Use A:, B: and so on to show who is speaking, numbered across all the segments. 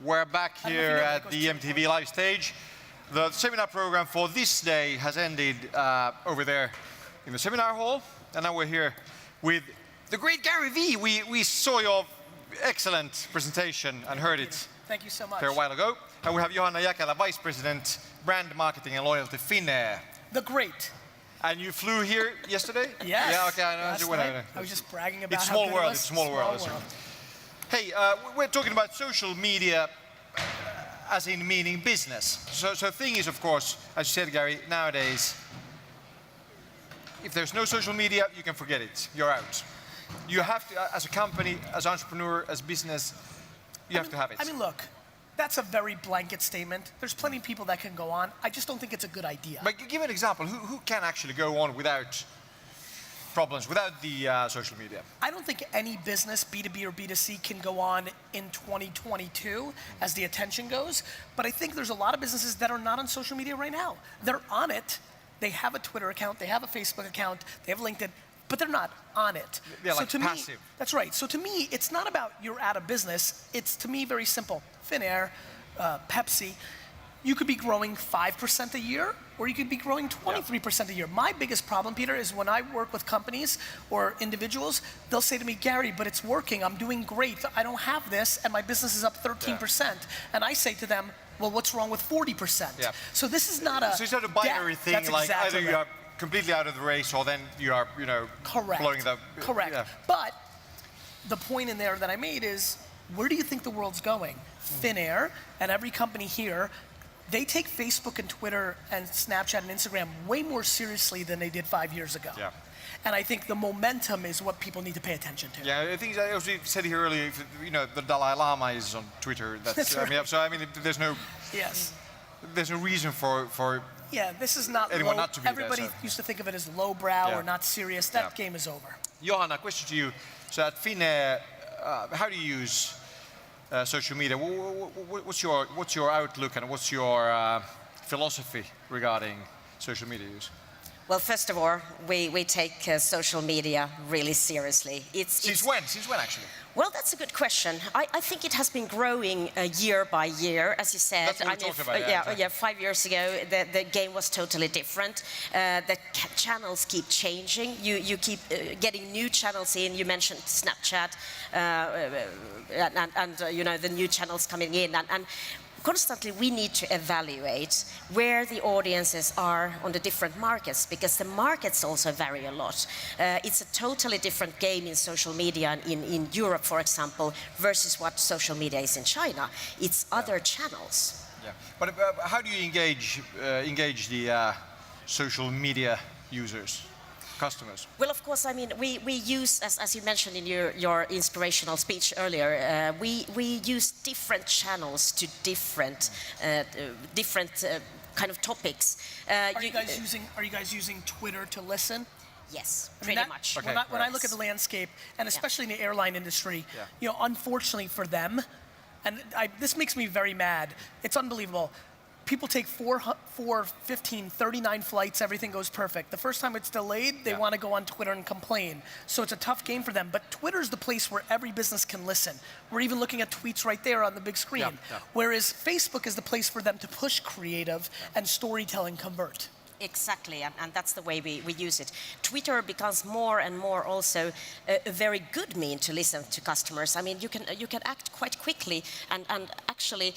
A: We're back here at the MTV live stage. The seminar program for this day has ended over there in the seminar hall, and now we're here with the great Gary V. We saw your excellent presentation and heard it.
B: Thank you so much.
A: Here a while ago. And we have Johanna Jäkälä, Vice President, Brand Marketing and Loyalty, Finnair.
B: The great.
A: And you flew here yesterday?
B: Yes.
A: Yeah, okay, I know.
B: I was just bragging about
A: it's
B: how
A: small
B: good
A: world,
B: it was.
A: It's small world. Hey, we're talking about social media as in meaning business. So the thing is, of course, as you said, Gary, nowadays, if there's no social media, you can forget it. You're out. You have to, as a company, as an entrepreneur, as business, you have to have it.
B: I mean, look, that's a very blanket statement. There's plenty of people that can go on. I just don't think it's a good idea.
A: But give an example. Who can actually go on without problems, without the social media?
B: I don't think any business, B2B or B2C, can go on in 2022 as the attention goes. But I think there's a lot of businesses that are not on social media right now. They're on it. They have a Twitter account. They have a Facebook account. They have LinkedIn. But they're not on it.
A: They're like passive.
B: That's right. So to me, it's not about you're out of business. It's, to me, very simple. Finnair, Pepsi, you could be growing 5% a year, or you could be growing 23% a year. My biggest problem, Peter, is when I work with companies or individuals, they'll say to me, Gary, but it's working. I'm doing great. I don't have this, and my business is up 13%. Yeah. And I say to them, well, what's wrong with 40%? Yeah. So this is not a...
A: So it's not a binary thing, like exactly either you are completely out of the race, or then you are, blowing the...
B: Correct. Yeah. But the point in there that I made is, where do you think the world's going? Finnair and every company here, they take Facebook and Twitter and Snapchat and Instagram way more seriously than they did 5 years ago. Yeah. And I think the momentum is what people need to pay attention to.
A: Yeah, I think I also said here earlier, the Dalai Lama is on Twitter. That's right. So I mean, there's no...
B: Yes.
A: There's no reason for
B: yeah, this is not
A: anyone
B: low.
A: Not to be
B: Everybody
A: there, so.
B: used to think of it as lowbrow or not serious. That game is over.
A: Johanna, question to you. So at Finnair, how do you use social media? What's your outlook and what's your philosophy regarding social media use?
C: Well, first of all, we take social media really seriously.
A: Since when? Since when, actually?
C: Well, that's a good question. I think it has been growing year by year, as you said.
A: That's what we talked about,
C: yeah, 5 years ago, the game was totally different. The channels keep changing. You keep getting new channels in. You mentioned Snapchat, and the new channels coming in, and constantly we need to evaluate where the audiences are on the different markets, because the markets also vary a lot. It's a totally different game in social media in Europe, for example, versus what social media is in China. It's other channels.
A: Yeah, but how do you engage the social media users? Customers?
C: Well, of course, I mean, we use, as you mentioned in your inspirational speech earlier, we use different channels to different kind of topics.
B: Are you guys using Twitter to listen?
C: Yes, pretty much.
B: Okay, when I look at the landscape, and especially in the airline industry, unfortunately for them, and this makes me very mad. It's unbelievable. People take 15, 39 flights, everything goes perfect. The first time it's delayed, they want to go on Twitter and complain. So it's a tough game for them. But Twitter's the place where every business can listen. We're even looking at tweets right there on the big screen. Whereas Facebook is the place for them to push creative and storytelling convert.
C: Exactly, and that's the way we use it. Twitter becomes more and more also a very good mean to listen to customers. I mean, you can act quite quickly and actually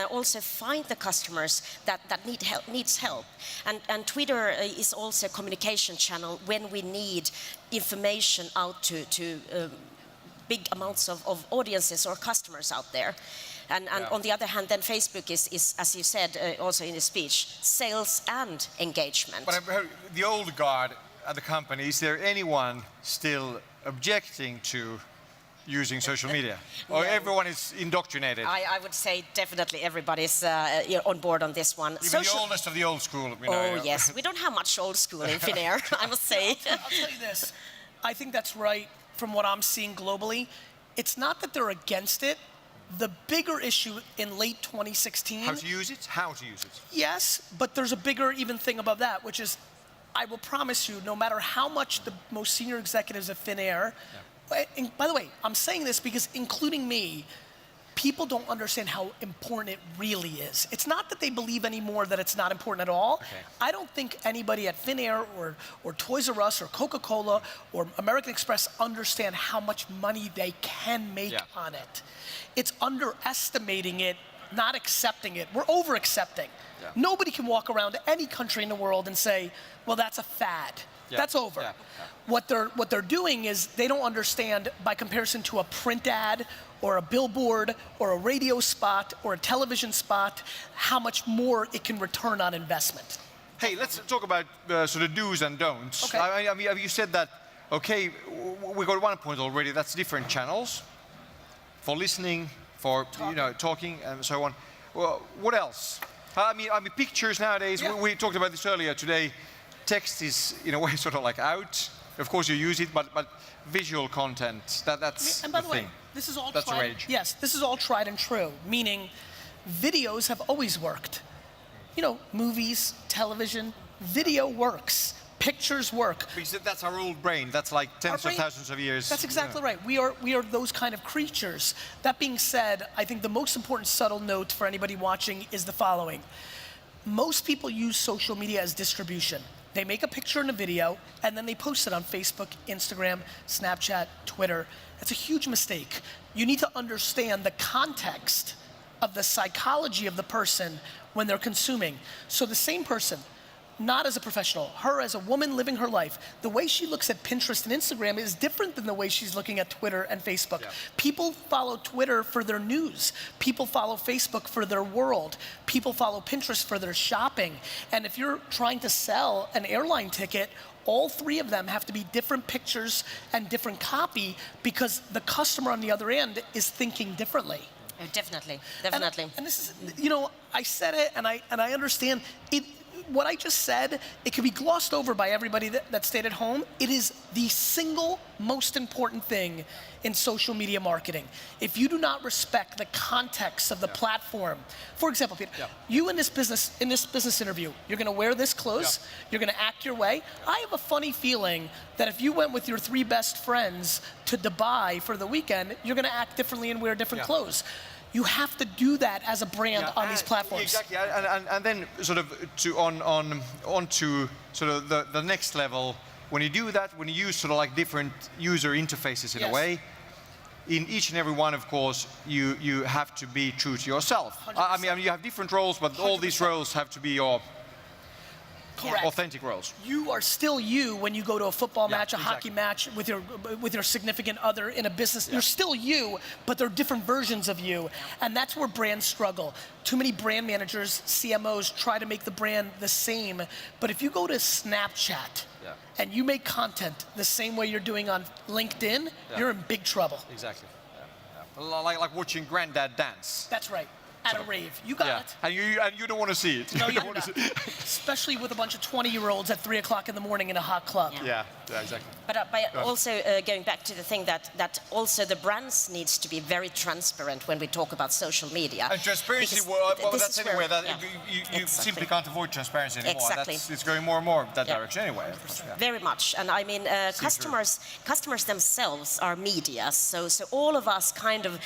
C: also find the customers that needs help. And Twitter is also a communication channel when we need information out to big amounts of audiences or customers out there. And on the other hand, then Facebook is as you said also in the speech, sales and engagement.
A: But the old guard at the company, is there anyone still objecting to using social media? Or everyone is indoctrinated?
C: I would say definitely everybody's on board on this one.
A: Even the oldest of the old school.
C: Yes, we don't have much old school in Finnair, I must say.
B: I'll tell you this, I think that's right from what I'm seeing globally. It's not that they're against it. The bigger issue in late 2016...
A: How to use it? How to use it.
B: Yes, but there's a bigger even thing above that, which is, I will promise you, no matter how much the most senior executives at Finnair... And by the way, I'm saying this because including me, people don't understand how important it really is. It's not that they believe anymore that it's not important at all.
A: Okay.
B: I don't think anybody at Finnair or Toys R Us or Coca-Cola or American Express understand how much money they can make on it. It's underestimating it, not accepting it. We're over-accepting.
A: Yeah.
B: Nobody can walk around any country in the world and say, well, that's a fad.
A: Yeah.
B: That's over.
A: Yeah.
B: What they're doing is they don't understand, by comparison to a print ad or a billboard or a radio spot or a television spot, how much more it can return on investment.
A: Hey, let's talk about sort of do's and don'ts.
B: Okay.
A: I mean, you said that, okay, we got one point already, that's different channels for listening, for talking and so on. Well, what else? I mean, pictures nowadays, we talked about this earlier today, text is in a way sort of like out. Of course you use it, but visual content, that's
B: And by the way,
A: thing.
B: this is all
A: That's
B: tried.
A: rage.
B: Yes, this is all tried and true, meaning videos have always worked. You know, movies, television, video works. Pictures work.
A: Because that's our old brain. That's like tens of thousands of years.
B: That's exactly right. We are those kind of creatures. That being said, I think the most important subtle note for anybody watching is the following. Most people use social media as distribution. They make a picture and a video, and then they post it on Facebook, Instagram, Snapchat, Twitter. That's a huge mistake. You need to understand the context of the psychology of the person when they're consuming. So the same person, not as a professional, her as a woman living her life, the way she looks at Pinterest and Instagram is different than the way she's looking at Twitter and Facebook.
A: Yeah.
B: People follow Twitter for their news. People follow Facebook for their world. People follow Pinterest for their shopping. And if you're trying to sell an airline ticket, all three of them have to be different pictures and different copy because the customer on the other end is thinking differently.
C: Oh, definitely, definitely.
B: And this is, I said it and I understand it. What I just said, it can be glossed over by everybody that stayed at home. It is the single most important thing in social media marketing. If you do not respect the context of the platform, for example, Peter, you in this business interview, you're gonna wear this clothes, you're gonna act your way. I have a funny feeling that if you went with your 3 best friends to Dubai for the weekend, you're gonna act differently and wear different clothes. You have to do that as a brand on these platforms.
A: Exactly, and then sort of on to sort of the next level. When you do that, when you use sort of like different user interfaces in a way, in each and every one, of course, you have to be true to yourself. I mean, you have different roles, but all these roles have to be your authentic roles.
B: You are still you when you go to a football match, a hockey match with your significant other in a business. You're still you, but they're different versions of you. And that's where brands struggle. Too many brand managers, CMOs, try to make the brand the same. But if you go to Snapchat and you make content the same way you're doing on LinkedIn, you're in big trouble.
A: Exactly. Like watching Granddad dance.
B: That's right. At a rave. You got it.
A: And you don't want to see it.
B: No, you do not. Especially with a bunch of 20-year-olds at 3 o'clock in the morning in a hot club.
A: Yeah, exactly.
C: But also going back to the thing that also the brands needs to be very transparent when we talk about social media.
A: And transparency, that's anywhere that you simply can't avoid transparency anymore.
C: Exactly.
A: It's going more and more that direction anyway.
C: Very much, and I mean customers themselves are media, so all of us kind of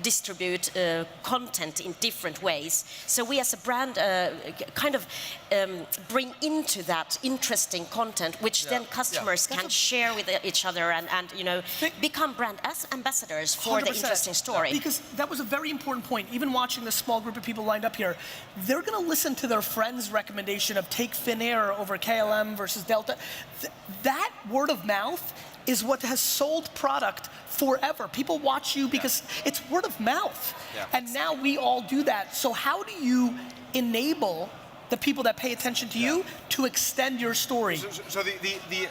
C: distribute content in different ways. So we as a brand kind of bring into that interesting content, which then customers can share with each other and become brand ambassadors for 100%. The interesting story.
B: Because that was a very important point. Even watching this small group of people lined up here, they're going to listen to their friend's recommendation of take Finnair over KLM versus Delta. That word of mouth is what has sold product forever. People watch you because it's word of mouth. And now we all do that. So how do you enable the people that pay attention to you to extend your story?
A: So the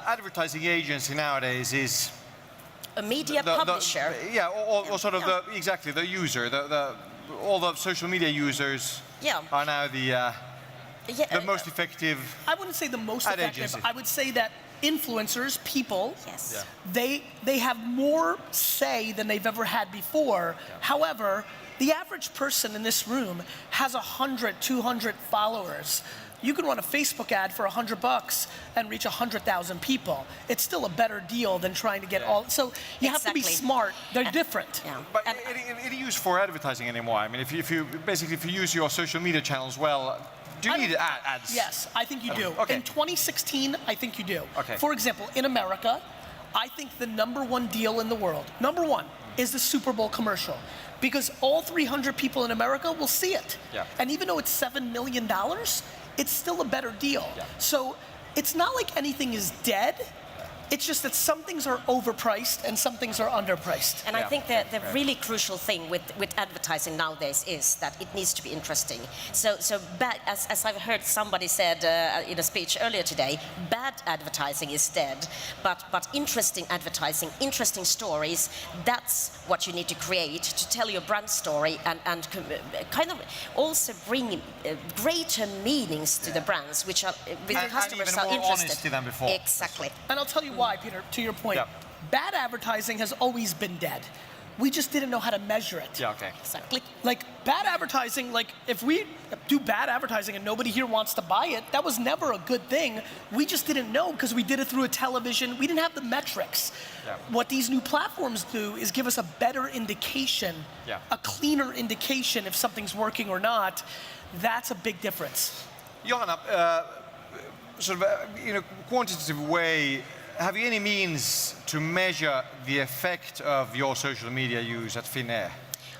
A: advertising agency nowadays is
C: a media publisher.
A: Or sort of the user. All the social media users are now the most effective.
B: I wouldn't say the most effective.
A: Agency.
B: I would say that influencers, people, they have more say than they've ever had before. However, the average person in this room has 100, 200 followers. You can run a Facebook ad for $100 and reach 100,000 people. It's still a better deal than trying to get all. So you have to be smart. They're different.
C: Yeah.
A: But it is used for advertising anymore. I mean, if you use your social media channels well, do you need ads?
B: Yes, I think you do.
A: Okay.
B: In 2016, I think you do.
A: Okay.
B: For example, in America, I think the #1 deal in the world, #1, is the Super Bowl commercial. Because all 300 people in America will see it.
A: Yeah.
B: And even though it's $7 million, it's still a better deal.
A: Yeah.
B: So it's not like anything is dead. It's just that some things are overpriced and some things are underpriced.
C: And I think that the really crucial thing with advertising nowadays is that it needs to be interesting. So as I've heard somebody said in a speech earlier today, bad advertising is dead, but interesting advertising, interesting stories, that's what you need to create to tell your brand story and kind of also bring greater meanings to the brands, which are with the customers
A: and even
C: are
A: more
C: interested.
A: honesty than before.
C: Exactly.
B: And I'll tell you why, Peter, to your point.
A: Yeah.
B: Bad advertising has always been dead. We just didn't know how to measure it.
A: Yeah, okay.
C: Exactly.
B: Like bad advertising, like if we do bad advertising and nobody here wants to buy it, that was never a good thing. We just didn't know because we did it through a television. We didn't have the metrics.
A: Yeah.
B: What these new platforms do is give us a better indication, a cleaner indication if something's working or not. That's a big difference.
A: Johanna, sort of in a quantitative way, have you any means to measure the effect of your social media use at Finnair?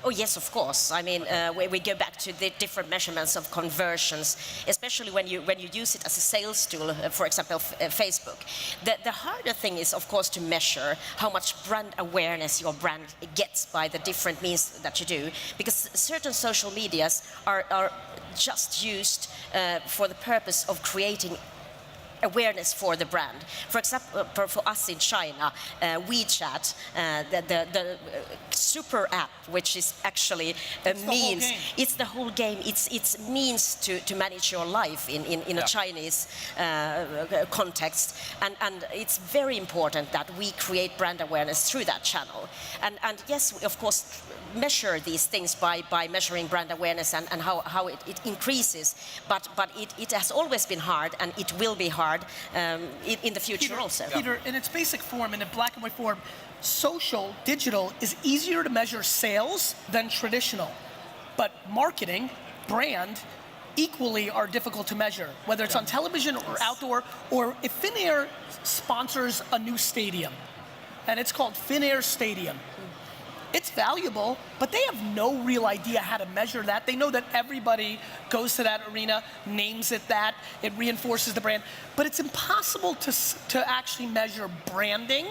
C: Oh yes, of course. I mean, we go back to the different measurements of conversions, especially when you use it as a sales tool, for example, Facebook. The harder thing is, of course, to measure how much brand awareness your brand gets by the different means that you do, because certain social medias are just used for the purpose of creating awareness for the brand. For example, for us in China, WeChat, the super app, which is actually a means. It's the whole game. It's means to manage your life in a Chinese context, and it's very important that we create brand awareness through that channel. And yes, we of course measure these things by measuring brand awareness and how it increases, but it has always been hard, and it will be hard in the future also.
B: Peter, in its basic form, in a black and white form, social, digital, is easier to measure sales than traditional. But marketing, brand, equally are difficult to measure, whether it's on television or outdoor, or if Finnair sponsors a new stadium, and it's called Finnair Stadium. It's valuable, but they have no real idea how to measure that. They know that everybody goes to that arena, names it that, it reinforces the brand, but it's impossible to actually measure branding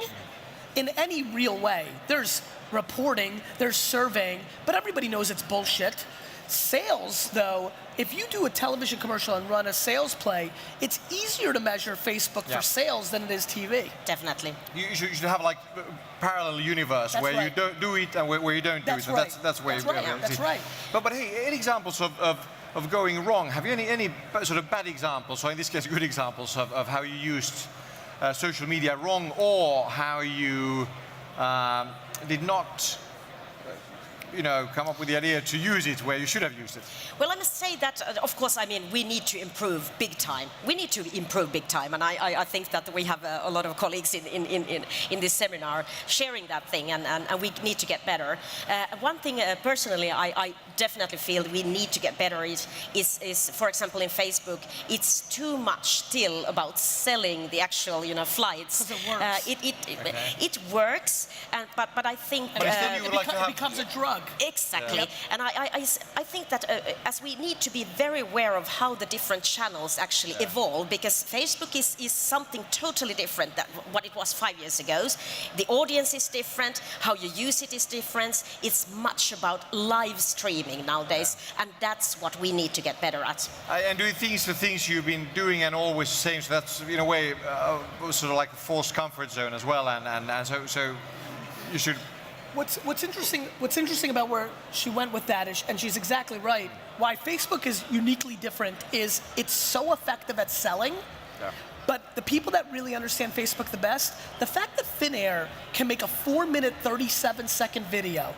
B: in any real way. There's reporting, there's surveying, but everybody knows it's bullshit. Sales, though, if you do a television commercial and run a sales play, it's easier to measure Facebook for sales than it is TV.
C: Definitely.
A: You should have like a parallel universe where you don't do it and where you don't do it.
B: Right.
A: That's where
B: That's right.
A: But hey, any examples of going wrong? Have you any sort of bad examples, or in this case good examples of how you used social media wrong, or how you did not come up with the idea to use it where you should have used it?
C: Well, I must say that, of course, I mean, we need to improve big time. We need to improve big time, and I think that we have a lot of colleagues in this seminar sharing that thing, and we need to get better. One thing, personally, I definitely feel we need to get better is, for example, in Facebook, it's too much still about selling the actual, flights.
B: Because it works.
C: It works, but I think
B: It becomes a drug.
C: Exactly. Yep. And I think that as we need to be very aware of how the different channels actually evolve, because Facebook is something totally different than what it was 5 years ago. The audience is different, how you use it is different. It's much about live streaming nowadays, and that's what we need to get better at.
A: And do you think the things you've been doing and always saying, so that's in a way sort of like a forced comfort zone as well, and so you should.
B: What's interesting about where she went with that is, and she's exactly right, why Facebook is uniquely different is it's so effective at selling, but the people that really understand Facebook the best, the fact that Finnair can make a 4-minute, 37-second video,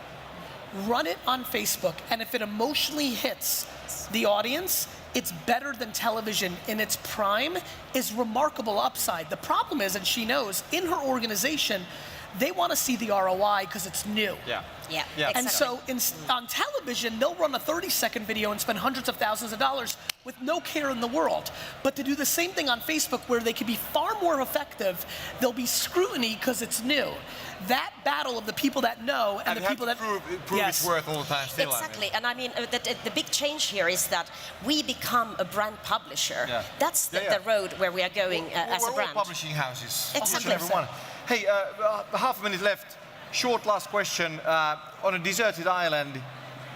B: run it on Facebook, and if it emotionally hits the audience, it's better than television in its prime is remarkable upside. The problem is, and she knows, in her organization, they want to see the ROI because it's new.
C: Yeah,
B: And
C: exactly.
B: so on television, they'll run a 30-second video and spend hundreds of thousands of dollars with no care in the world. But to do the same thing on Facebook where they can be far more effective, there'll be scrutiny because it's new. That battle of the people that know and the people that
A: prove its worth all the time still.
C: Exactly, and I mean the big change here is that we become a brand publisher.
A: Yeah.
C: That's the road where we are going as a
A: We're
C: brand.
A: all publishing houses.
C: Exactly.
A: Everyone. Hey, half a minute left. Short last question. On a deserted island,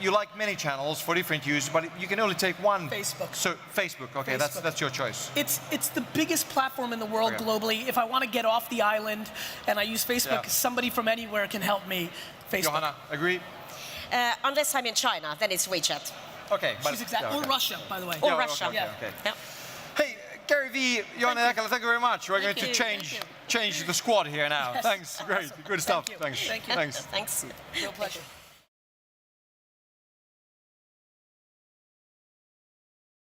A: you like many channels for different use, but you can only take one.
B: Facebook.
A: So Facebook. Okay,
B: Facebook.
A: that's your choice.
B: It's the biggest platform in the world globally. If I want to get off the island and I use Facebook, somebody from anywhere can help me. Facebook.
A: Johanna, agree?
C: Unless I'm in China, then it's WeChat.
A: Okay, but
B: She's exactly. Or Russia, by the way.
C: Or
A: Yeah,
C: Russia.
A: okay, okay.
C: Yeah.
A: Hey, Gary V, Johanna Jäkälä, thank you very much. We're going to change the squad here now. Thanks, great, good stuff.
B: Thank you.
A: Thanks.
B: Thank you.
A: Thanks.
C: Thanks.
B: Real pleasure.